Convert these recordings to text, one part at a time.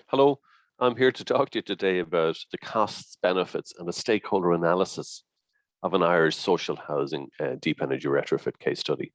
Hello, I'm here to talk to you today about the costs, benefits, and the stakeholder analysis of an Irish social housing deep energy retrofit case study.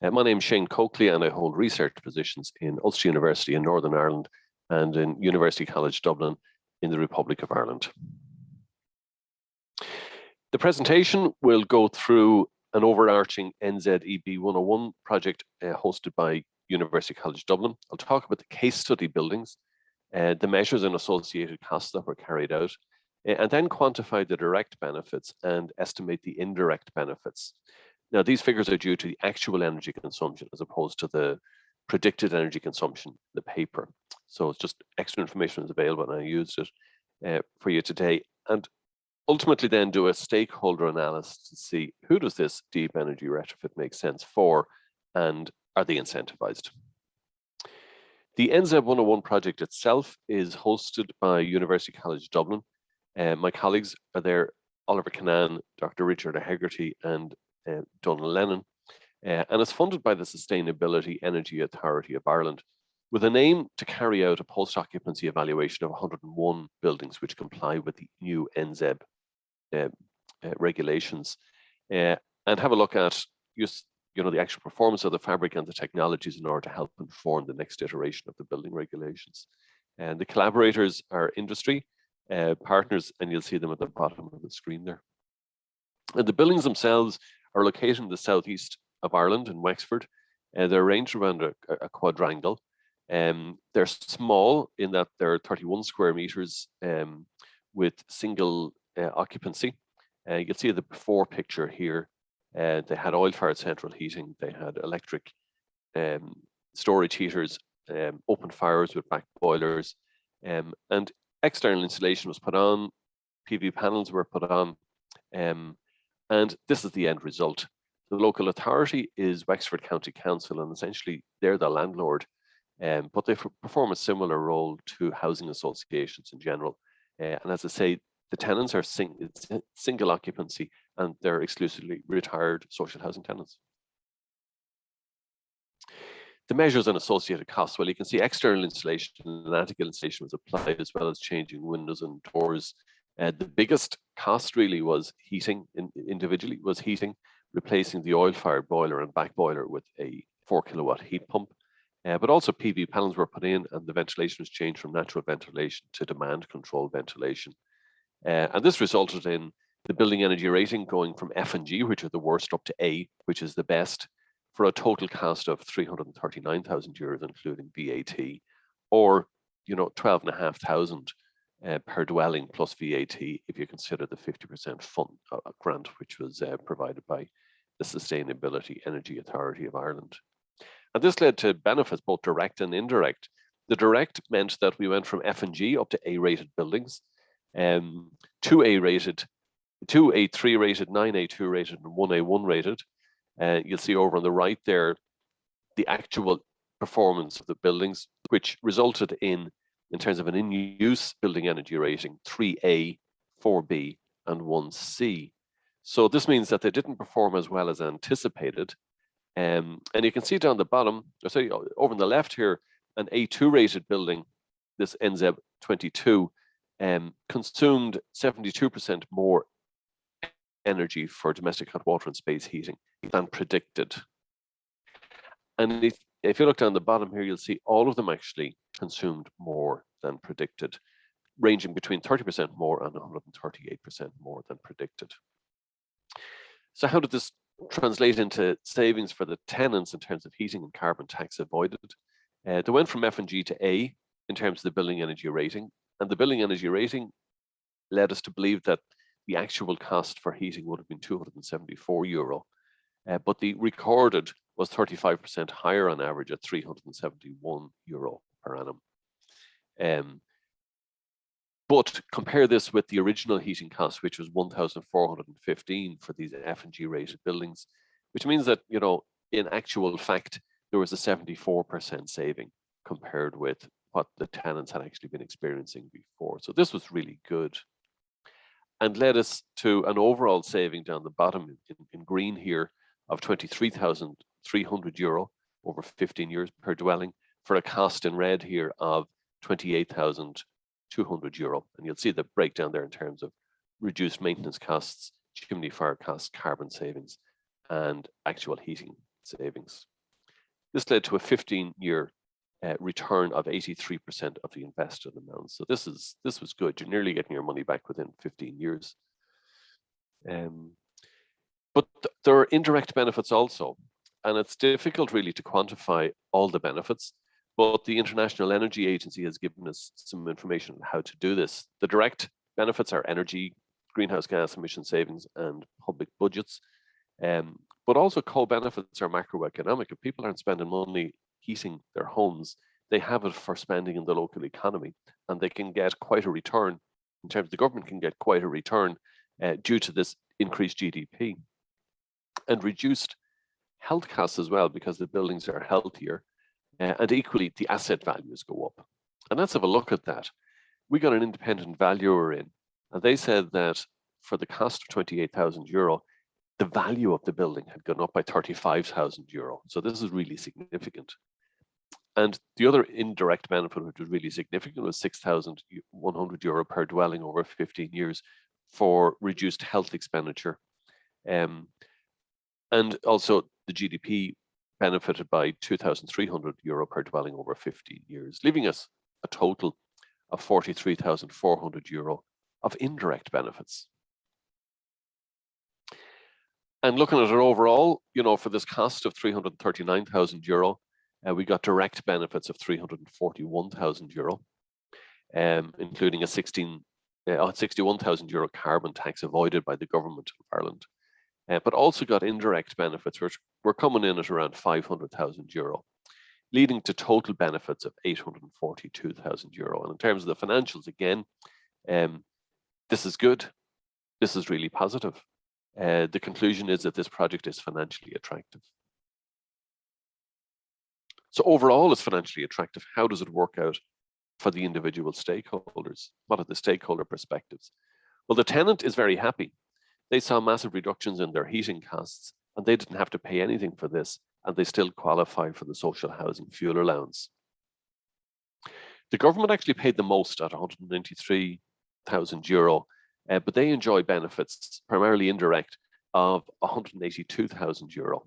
My name is Shane Coakley, and I hold research positions in Ulster University in Northern Ireland and in University College Dublin in the Republic of Ireland. The presentation will go through an overarching NZEB 101 project hosted by University College Dublin. I'll talk about the case study buildings, the measures and associated costs that were carried out, and then quantify the direct benefits and estimate the indirect benefits. Now, these figures are due to the actual energy consumption as opposed to the predicted energy consumption in the paper. So it's just extra information is available, and I used it for you today. And ultimately then do a stakeholder analysis to see who does this deep energy retrofit make sense for, and are they incentivized? The NZEB 101 project itself is hosted by University College Dublin. My colleagues are there, Oliver Cannan, Dr. Richard O'Hegarty, and Donald Lennon. And it's funded by the Sustainability Energy Authority of Ireland with an aim to carry out a post-occupancy evaluation of 101 buildings which comply with the new NZEB regulations, and have a look at the actual performance of the fabric and the technologies in order to help inform the next iteration of the building regulations. And the collaborators are industry partners, and you'll see them at the bottom of the screen there. And the buildings themselves are located in the southeast of Ireland in Wexford. They're arranged around a quadrangle. They're small in that they're 31 square meters with single occupancy. You'll see the before picture here. They had oil-fired central heating. They had electric storage heaters, open fires with back boilers, and external insulation was put on. PV panels were put on, and this is the end result. The local authority is Wexford County Council, and essentially they're the landlord, but they perform a similar role to housing associations in general. And as I say, the tenants are single occupancy, and they're exclusively retired social housing tenants. The measures and associated costs, well, you can see external installation and attic installation was applied, as well as changing windows and doors. The biggest cost really was heating, individually was heating, replacing the oil-fired boiler and back boiler with a 4 kilowatt heat pump. But also PV panels were put in, and the ventilation was changed from natural ventilation to demand control ventilation. And this resulted in the building energy rating going from F and G, which are the worst, up to A, which is the best, for a total cost of €339,000, including VAT, or 12,500 per dwelling plus VAT if you consider the 50% fund grant, which was provided by the Sustainability Energy Authority of Ireland. And this led to benefits, both direct and indirect. The direct meant that we went from F and G up to A-rated buildings, 2A rated, 2 A3 rated, 9 A2 rated, and 1 A1 rated. You'll see over on the right there the actual performance of the buildings, which resulted in terms of an in-use building energy rating, 3A, 4B, and 1C. So this means that they didn't perform as well as anticipated. And you can see down the bottom, sorry, over on the left here, an A2 rated building, this NZEB 22, consumed 72% more energy for domestic hot water and space heating than predicted. And if you look down the bottom here, you'll see all of them actually consumed more than predicted, ranging between 30% more and 138% more than predicted. So how did this translate into savings for the tenants in terms of heating and carbon tax avoided? They went from F and G to A in terms of the building energy rating, and the building energy rating led us to believe that the actual cost for heating would have been €274, but the recorded was 35% higher on average at €371 per annum. But compare this with the original heating cost, which was 1,415 for these F and G rated buildings, which means that, in actual fact, there was a 74% saving compared with what the tenants had actually been experiencing before. So this was really good, and led us to an overall saving down the bottom in green here of €23,300 over 15 years per dwelling, for a cost in red here of €28,200. And you'll see the breakdown there in terms of reduced maintenance costs, chimney fire costs, carbon savings, and actual heating savings. This led to a 15-year return of 83% of the invested amount. So this was good. You're nearly getting your money back within 15 years. But there are indirect benefits also, and it's difficult really to quantify all the benefits, but the International Energy Agency has given us some information on how to do this. The direct benefits are energy, greenhouse gas emission savings, and public budgets. But also co-benefits are macroeconomic. If people aren't spending money heating their homes, they have it for spending in the local economy, and they can get quite a return. In terms of the government can get quite a return due to this increased GDP. And reduced health costs as well, because the buildings are healthier, and equally the asset values go up. And let's have a look at that. We got an independent valuer in, and they said that for the cost of €28,000, the value of the building had gone up by €35,000. So this is really significant. And the other indirect benefit, which was really significant, was €6,100 per dwelling over 15 years for reduced health expenditure. And also the GDP benefited by €2,300 per dwelling over 15 years, leaving us a total of €43,400 of indirect benefits. And looking at it overall, for this cost of €339,000, we got direct benefits of €341,000, including a €61,000 carbon tax avoided by the government of Ireland. But also got indirect benefits, which were coming in at around €500,000, leading to total benefits of €842,000. And in terms of the financials, again, this is good. This is really positive. The conclusion is that this project is financially attractive. So overall, it's financially attractive. How does it work out for the individual stakeholders? What are the stakeholder perspectives? Well, the tenant is very happy. They saw massive reductions in their heating costs, and they didn't have to pay anything for this, and they still qualify for the social housing fuel allowance. The government actually paid the most at €193,000, but they enjoy benefits, primarily indirect, of €182,000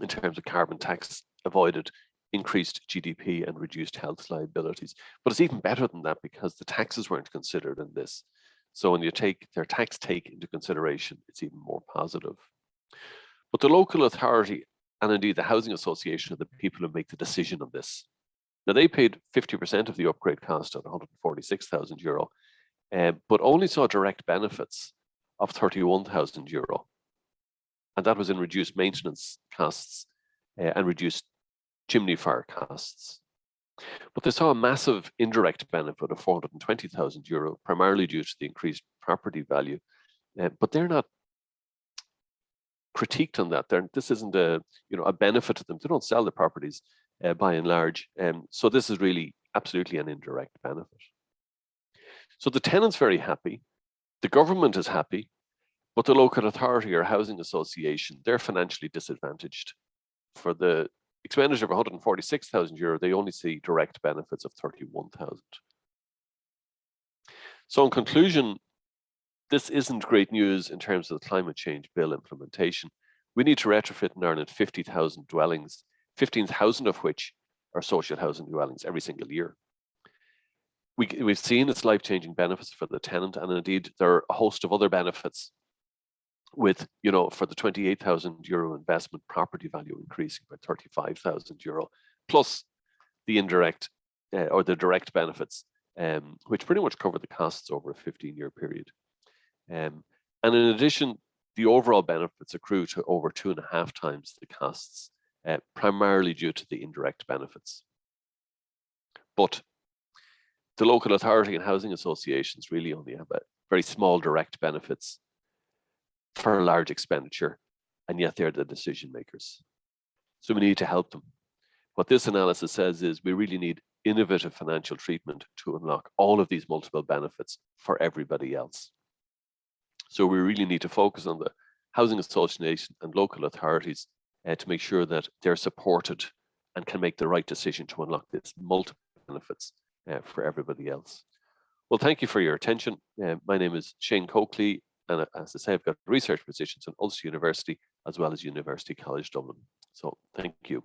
in terms of carbon tax avoided, increased GDP, and reduced health liabilities. But it's even better than that, because the taxes weren't considered in this. So when you take their tax take into consideration, it's even more positive. But the local authority, and indeed the housing association, are the people who make the decision on this. Now, they paid 50% of the upgrade cost at €146,000, but only saw direct benefits of €31,000. And that was in reduced maintenance costs and reduced chimney fire costs. But they saw a massive indirect benefit of €420,000, primarily due to the increased property value. But they're not critiqued on that. This isn't a benefit to them. They don't sell the properties by and large. So this is really absolutely an indirect benefit. So the tenant's very happy. The government is happy. But the local authority or housing association, they're financially disadvantaged. For the expenditure of €146,000, they only see direct benefits of €31,000. So in conclusion, this isn't great news in terms of the climate change bill implementation. We need to retrofit in Ireland 50,000 dwellings, 15,000 of which are social housing dwellings every single year. We've seen its life-changing benefits for the tenant, and indeed there are a host of other benefits with, for the €28,000 investment, property value increasing by €35,000, plus the indirect or the direct benefits, which pretty much cover the costs over a 15-year period. And in addition, the overall benefits accrue to over 2.5 times the costs, primarily due to the indirect benefits. But the local authority and housing associations really only have a very small direct benefits for a large expenditure, and yet they're the decision makers. So we need to help them. What this analysis says is we really need innovative financial treatment to unlock all of these multiple benefits for everybody else. So we really need to focus on the housing association and local authorities to make sure that they're supported and can make the right decision to unlock this multiple benefits for everybody else. Well, thank you for your attention. My name is Shane Coakley, and as I say, I've got research positions at Ulster University as well as University College Dublin. So thank you.